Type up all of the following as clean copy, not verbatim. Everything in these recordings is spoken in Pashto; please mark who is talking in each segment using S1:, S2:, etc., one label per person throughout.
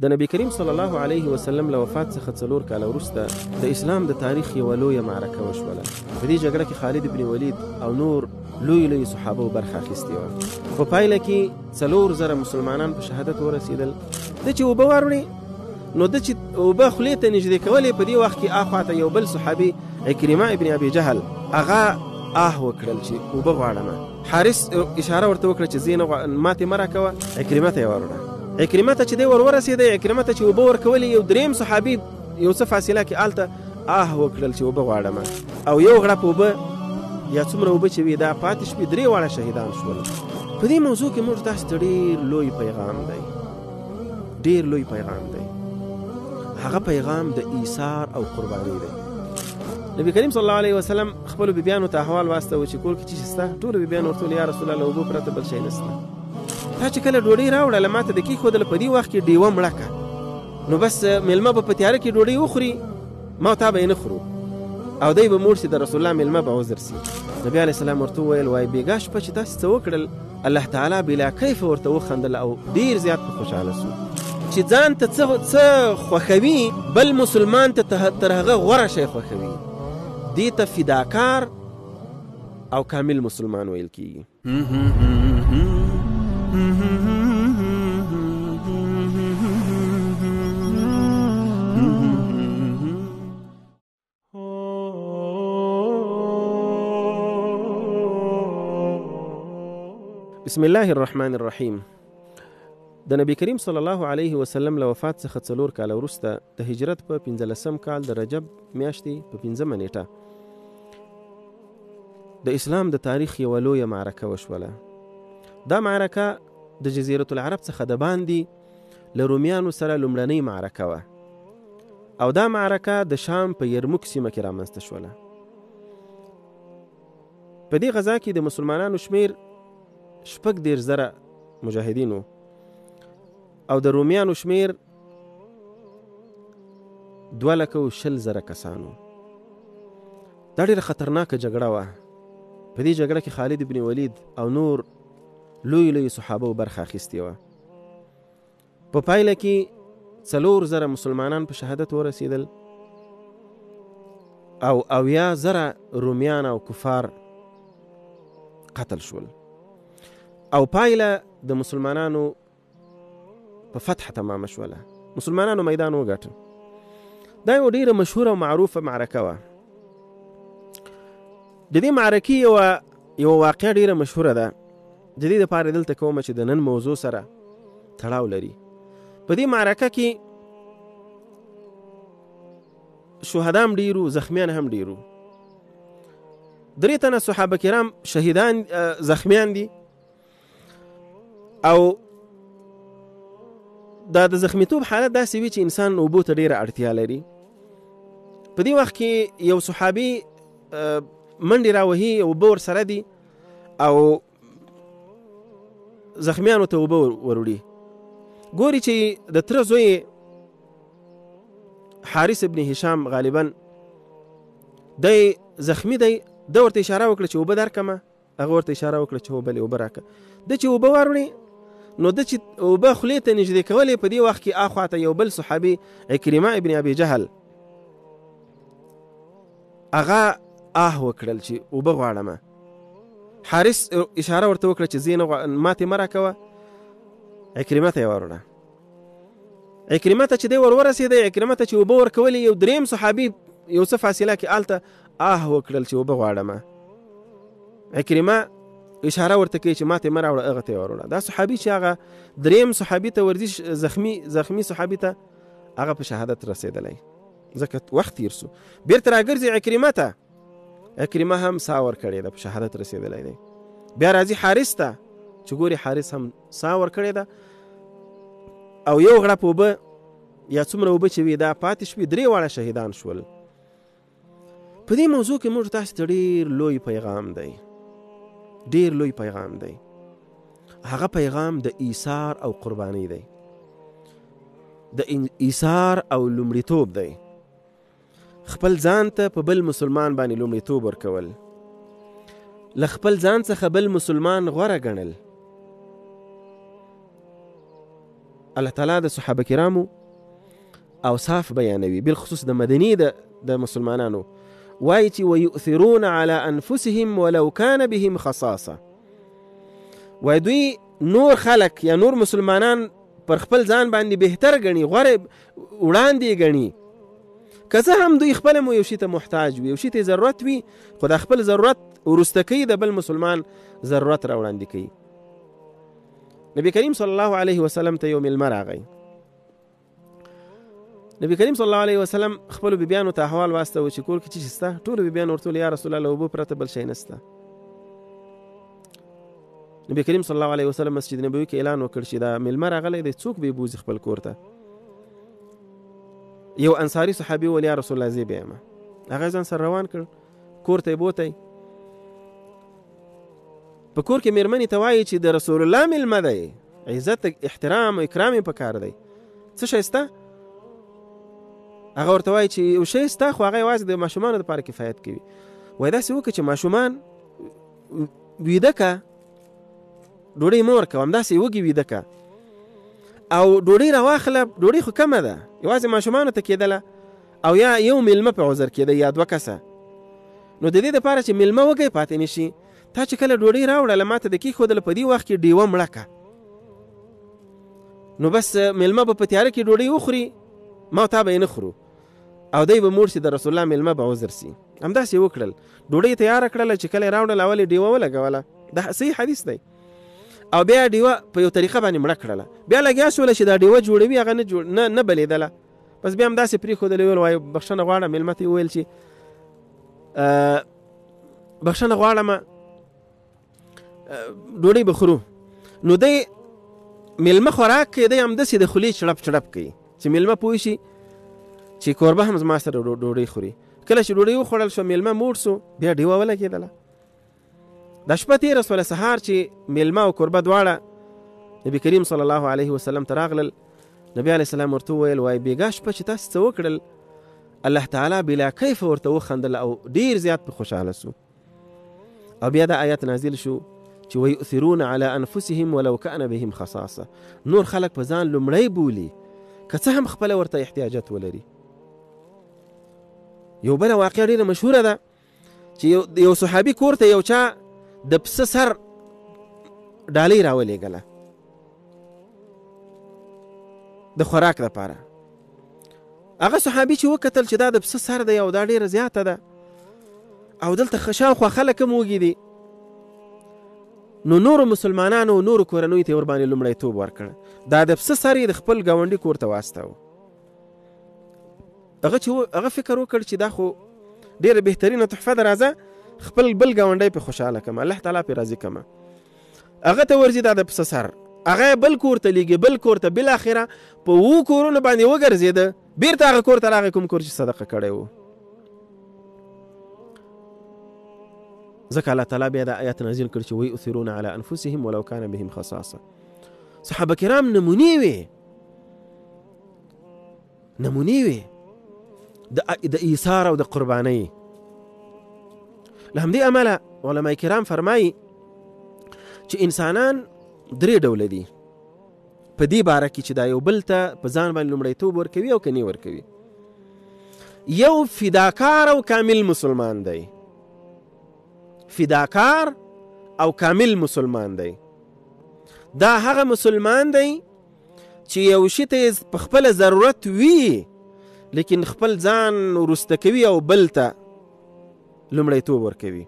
S1: د نبی کریم صلی الله علیه وسلم له وفات څخه 4 کاله وروسته د اسلام د تاریخ یوه لویه معرکه وشوله. په دې جګړه کې خالد بن ولید او نور لوی صحابه برخه اخیستې وه. په پایله کې 4,000 مسلمانان په شهادت ورسېدل. د چې اوبه واروړې نو د چې اوبه خولې ته نږدې کولې، په دې وخت کې اخواته یو بل صحابي عکرمه ابن ابي جهل هغه وکړل چې اوبه غواړم. حارث اشاره ورته وکړه چې زینه ماتې مه راکوه، عکرمه ته یې واروړه. عکرمه ته چې دی ورسېدی، عکرمه ته چې اوبه ورکولې، یو دریم صحابي یو څه فاصله کې هلته وکړل چې اوبه غواړم، او یو غړپ اوبه یا څومره اوبه چې وي دا پاتې شوي، 3 واړه شهیدان شول. په دې موضوع کې موږ تاسو ته ډېر لوی پیغام دی، ډېر لوی پیغام دی. هغه پیغام د ایثار او قرباني دی. نبی کریم صلی الله علیه وسلم خپل بیبیانو ته احوال واستوه چې کور کې څه شته. ټول بیبیان ورته یا رسول الله اوبه پرته بل شی نشته. تا چې کله ډوډۍ راوړله ماته د کېښودله، په دې وخت کې ډیوه مړه کړه، نو بس میلمه به په تیاره کې ډوډۍ وخوري، ما او تا به یې نه خورو، او دی به موړ شي، د رسول الله میلمه به عذر سي. نبي علیه السلام ورته وویل وایي بېګا شپه چې تاسې څه وکړل، الله تعالی بلا کیف ورته وخندل او ډېر زیات په خوشحاله سو چې ځان ته څه خوښوي بل مسلمان ته تر هغه غوره شی خوښوي. دې ته فداکار او کامل مسلمان ویل کیږي. بسم الله الرحمن الرحیم. د نبی کریم صلی الله علیه وسلم له وفات څخه 4 کاله وروسته د هجرت په 15 کال د رجب میاشتې په 15 نیټه د اسلام د تاریخ یوه لویه معرکه وشوله. دا معرکه د جزیرة العرب څخه د باندې له رومیانو سره لومړنۍ معرکه وه، او دا معرکه د شام په یرموک سیمه کې رامنځته شوله. په دې غزا کې د مسلمانانو شمیر 18,000 مجاهدینو او د رومیانو شمیر 2,20,000 کسانو. دا ډېره خطرناکه جګړه وه. په دې جګړه کې خالد بن ولید او نور لوی صحابه برخه اخیستې وه. په پایله کې 4,000 مسلمانان په شهادت ورسېدل او 80,000 رومیان او کفار قتل شول، او پایله د مسلمانانو په فتح تمام شوله. مسلمانانو میدان وګټه. دا یو ډیره مشهوره او معروفه معرکه وه. د دې معرکې یو واقعه ډیره مشهوره ده. د دې دپاره دلته کومه چې د نن موضوع سره تړاو لري. په دې معرکه کې شهدا هم ډیرو، زخمیان هم ډیرو. 3 تنه صحابه کرام شهیدان زخمیان دي، او دا د زخمیتوب حالت داسې وي چې انسان اوبو ته ډیره اړتیا لري. په دې وخت کې یو صحابي منډې راوهي، اوبه ورسره دي او زخمیانو ته اوبه وروړي. ګوري چې د تره زوی حارث ابن هشام غالبا دی زخمی دی، ده ورته اشاره وکړه چې اوبه درکمه، هغه ورته اشاره وکړه چې بلې اوبه راکړه. ده چې اوبه واروړي نو ده چې اوبه خولې ته نږدې کولې، په دې وخت کې اخواته یو بل صحابي عکرمه ابن ابي جهل هغه وکړل چې اوبه غواړم. حارث اشاره ورته وکړه چې زینه ماتې مه راکوه، عکرمه ته یې واروړه. عکرمه ته چې دی ورسېدی، عکرمه ته چې اوبه ورکولې، یو دریم صحابي یو څه فاصله کې هلته وکړل چې اوبه غواړم. عکرمه اشاره ورته کوي چې ماته مه راوړه، هغه ته یې واروړه. دا صحابي چې هغه دریم صحابي ته ورځي، زخمی صحابي ته هغه په شهادت رسېدلی، ځکه وخت تیر سو. بیرته راګرځي عکرمه ته، عکرمه هم سا ورکړې ده، په شهادت رسېدلی دی. بیا راځي حارث ته چې ګوري حارث هم سا ورکړې ده، او یو غړپ اوبه یا څومره اوبه چې وي دا پاتې شوي، 3 واړه شهیدان شول. په دې موضوع کې موږ تاسو ته ډېر لوی پیغام دی، ډېر لوی پیغام دی. هغه پیغام د ایثار او قرباني دی، د ایثار او لومړیتوب دی. خپل ځان ته په بل مسلمان باندې لومړیتوب ورکول، له خپل ځان څخه بل مسلمان غوره ګڼل، الله تعالی د صحابه کرامو اوصاف بیانوي، بالخصوص د مدني د مسلمانانو، وایي چې ويؤثرون على انفسهم ولو كان بهم خصاصه. وای دوی نور خلق یا نور مسلمانان پر خپل ځان باندې بهتر غني، غوړ وړاندې غني، که څه هم دوی خپل مو یو شي ته محتاج وي، یو شي ته ضرورت وي، خو د خپل ضرورت ورسته کوي، د بل مسلمان ضرورت را وړاندې کوي. نبی کریم صلی الله علیه وسلم ته یو مېلمه راغی. نبی کریم صلی الله علیه وسلم خپل بیبیانو ته احوال واستوه چې کور کې څه شته. ټول بیبیان ورته یا رسول الله اوبه پرته بل شی نشته. نبی کریم صلی الله علیه وسلم مسجد نبوي کې اعلان وکړ چې دا مېلمه راغلی دی، څوک به یې بوځي خپل کور ته. یو انصاري صحابي وویل یا رسول الله زه به یم. هغه ځان سره روان کړ، کور ته یې بوتی. په کور کې مېرمنې ته وایي چې د رسول الله مېلمه دی، عزت احترام او اکرام یې پکار دی، څه شی شته؟ هغه ورته وایي چې یو شی شته، خو هغه یوازې د ماشومانو دپاره کفایت کوي. وایي داسې وکړه چې ماشومان ویده که، ډوډۍ مه ورکوه، همداسې وږي ویده که، او ډوډۍ راواخله. ډوډۍ خو کمه ده، یوازې ماشومانو ته کېدله، او یا یو مېلمه په عذر کېده یا دوه کسه. نو د دې دپاره چې مېلمه وږی پاتې نه شي، تا چې کله ډوډۍ راوړله ما ته د کېښودله، په دې وخت کې ډیوه مړه که، نو بس مېلمه به په تیاره کې ډوډۍ وخوري، ما او تا به یې نه خورو، او دی به موړ شي، د رسول الله مېلمه به عذر سي. همداسې وکړل، ډوډۍ تیاره کړله، چې کله یې راوړله اول یې ډیوه ولګوله. دا صحیح حدیث دی. او بیا ډیوه په یو طریقه باندې مړه کړله، بیا لګیا شوله چې دا ډیوه جوړوي، هغه نه بلېدله، بس بیا همداسې پرېښودله. ویل وایي بخښنه غواړم، مېلمه ته یې وویل چې بخښنه غواړم ډوډۍ به خورو. نو دی مېلمه خوراک کوي، دی همداسې د خولې چړپ چړپ کوي چې مېلمه پوه شي چې کوربه هم زما سره ډوډۍ خوري. کله چې ډوډۍ وخوړل شو، مېلمه موړ سو، بیا ډیوه ولګېدله. دا شپه تېره سوله، سهار چې مېلمه او کوربه دواړه نبی کریم صلی الله علیه وسلم ته راغلل، نبی علیه السلام ورته وویل وایي بېګا شپه چې تاسو څه وکړل، الله تعالی بلا کیف ورته وخندل او ډېر زیات په خوشحاله سو. او بیا دا آیات نازل شو چې ویؤثرون علی انفسهم ولو کان بهم خصاصه. نور خلک په ځان لومړی بولي، که څه هم خپله ورته احتیاجات ولري. یو بله واقعه ډېره مشهوره ده چې یو صحابي کور ته یو چا د پسه سر ډالۍ راولېږله د خوراک دپاره. هغه صحابي چې وکتل چې دا د پسه سر دی او دا ډېره زیاته ده، او دلته شاوخوا خلک هم وږي دي، نو نورو مسلمانانو نورو کورنیو ته ورباندې لومړیتوب ورکړه. دا د پسه سر یې د خپل ګاونډي کور ته واستاوه. هغه فکر وکړ چې دا خو ډېره بهترینه تحفه ده، راځه خپل بل ګاونډی په خوشحاله کړم، الله تعالی پې راضي کړم. هغه ته ورځي دا د پسه سر، هغه بل کور ته لیږي، بل کور ته، بالاخره په 7 کورونو باندې وګرځېده، بیرته هغه کور ته راغی کوم کور چې صدقه کړی و. ځکه الله تعالی بیا دا آیات نازل کړ چې ویؤثرون علی انفسهم ولو کان بهم خصاصه. صحابه کرام نمونې وې د ایثار او د قربانۍ. له همدې امله علما کرام فرمایي چې انسانان 3 ډوله دي په دې باره کې چې دا یو بل ته په ځان باندې لومړیتوب ورکوي او که نه ورکوي. یو فداکار او کامل مسلمان دی، فداکار او کامل مسلمان دی. دا هغه مسلمان دی چې یو شي ته په خپله ضرورت وي، لیکن خپل ځان وروسته کوي او بل ته لومړیتوب ورکوي.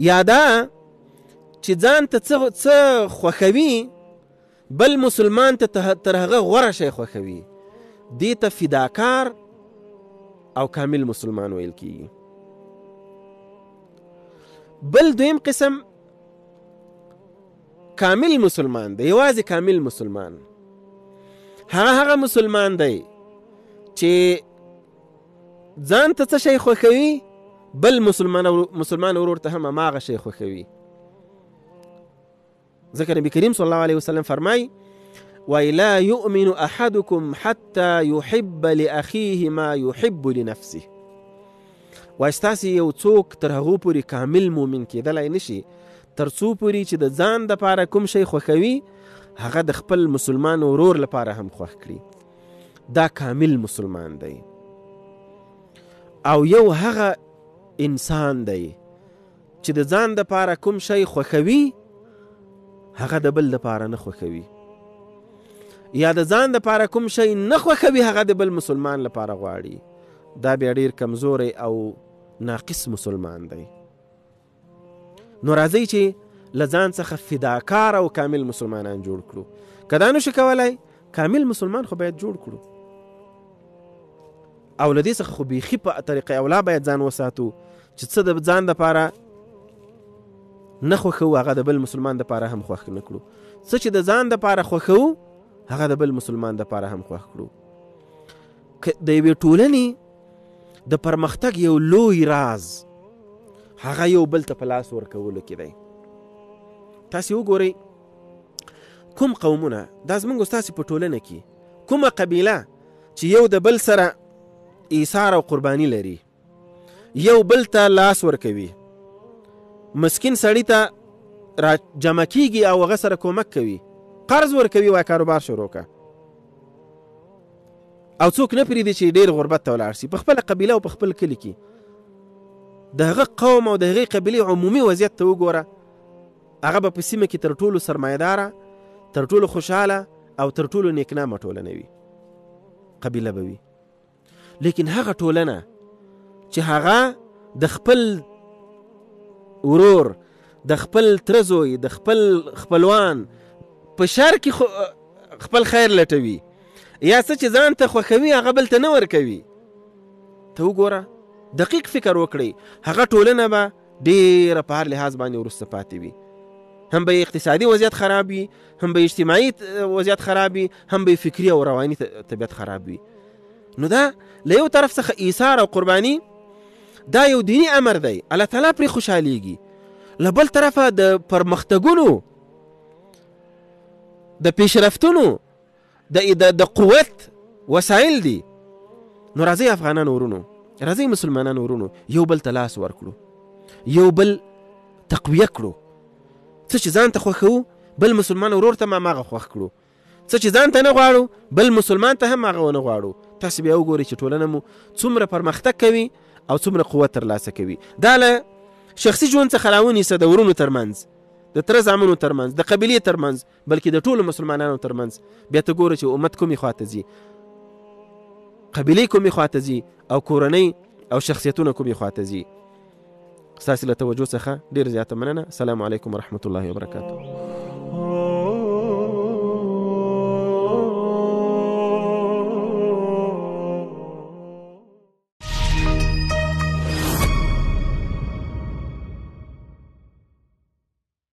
S1: یا دا چې ځان ته څه خوښوي، بل مسلمان ته تر هغه غوره شی خوښوي، دې ته فداکار او کامل مسلمان ویل کیږي. بل دویم قسم کامل مسلمان دی، یوازې کامل مسلمان. هغه مسلمان دی چې ځان ته څه شی خوښوي، بل مسلمان ورور ته هم هماغه شی خوښوي. ځکه نبی کریم صلی الله علیه وسلم فرمای وای لا یؤمن احدکم حتی یحب لاخیه ما یحب لنفسه. وای ستاسې یو څوک تر هغو پورې کامل مؤمن کېدلی نشي تر څو پورې چې د ځان دپاره کوم شی خوښوي، هغه د خپل مسلمان ورور لپاره هم خوښ کړي، دا کامل مسلمان دی. او یو هغه انسان دی چې د ځان دپاره کوم شی خوښوي هغه د بل دپاره نه خوښوي، یا د ځان دپاره کوم شی نه خوښوي هغه د بل مسلمان لپاره غواړي، دا بیا ډیر کمزوری او ناقص مسلمان دی. نو راځئ چې له ځان څخه فداکار او کامل مسلمانان جوړ کړو. که دا نشو کولی کامل مسلمان خو باید جوړ کړو، او له دې څخه خو بیخي په طریقه اولا باید ځان وساتو چې څه د ځان دپاره نه خوښو هغه د بل مسلمان دپاره هم خوښ نه کړو، څه چې د ځان دپاره خوښو هغه د بل مسلمان دپاره هم خوښ کړو. د یوې ټولنې د پرمختګ یو لوی راز هغه یو بل ته په لاس ورکولو کې دی. تاسې وګورئ کوم قومونه، دا زموږ ستاسې په ټولنه کې کومه قبیله چې یو د بل سره ایثار او قربانی لري، یو بل ته لاس ورکوي، مسکین سړی ته را جمع کیږي او هغه سره کومک کوي، قرض ورکوي وای کاروبار شروع کا، او څوک نه پرېږدي چې ډېر غربت ته ولاړ شي. په خپله قبیله او په خپل کلي کې د هغه قوم او د هغې قبیلې عمومي وضعیت ته وګوره، هغه به په سیمه کې تر ټولو سرمایه‌داره، تر ټولو خوشحاله او تر ټولو نیکنامه ټولنه وي، قبیله به وي. لیکن هغه ټولنه چې هغه د خپل ورور، د خپل ترزوی، د خپل خپلوان په شر کې خپل خیر لټوي، یا څه چې ځان ته خوښوي هغه بل ته نه ورکوي، ته وګوره دقیق فکر وکړئ هغه ټولنه به ډېره په هر لحاظ باندې وروسته پاتې وي. هم به اقتصادي وضعیت خراب وي، هم به اجتماعي وضعیت خراب وي، هم به فکري او رواني طبیعت خراب وي. نو دا له یو طرف څخه ایثار او قرباني دا یو دینی امر دی، الله تعالی پرې خوشحالیږي، له بل طرفه د پرمختګونو، د پیشرفتونو، د قوت وسایل دي. نو راځئ افغانانو ورونو، راځئ مسلمانانو ورونو، یو بل ته لاس ورکړو، یو بل تقویه کړو، څه چې ځان ته خوښوو بل مسلمان ورور ته هم هغه خوښ کړو، څه چې ځان ته نه غواړو بل مسلمان ته هم هغه ونه غواړو. تاسې بیا وګورئ چې ټولنه مو څومره پرمختګ کوي او څومره قوت ترلاسه کوي. دا له شخصي ژوند څخه راونیسه د ورونو ترمنځ، د تره زامنو ترمنځ، د قبیلې ترمنځ، بلکې د ټولو مسلمانانو ترمنځ، بیا ته ګوره چې امت کومې خواته ځي، قبیلې کومې خواته ځي، او کورنۍ او شخصیتونه کومې خواته ځي. ستاسې له توجه څخه ډېر زیاته مننه. السلام علیکم ورحمة الله وبرکاته.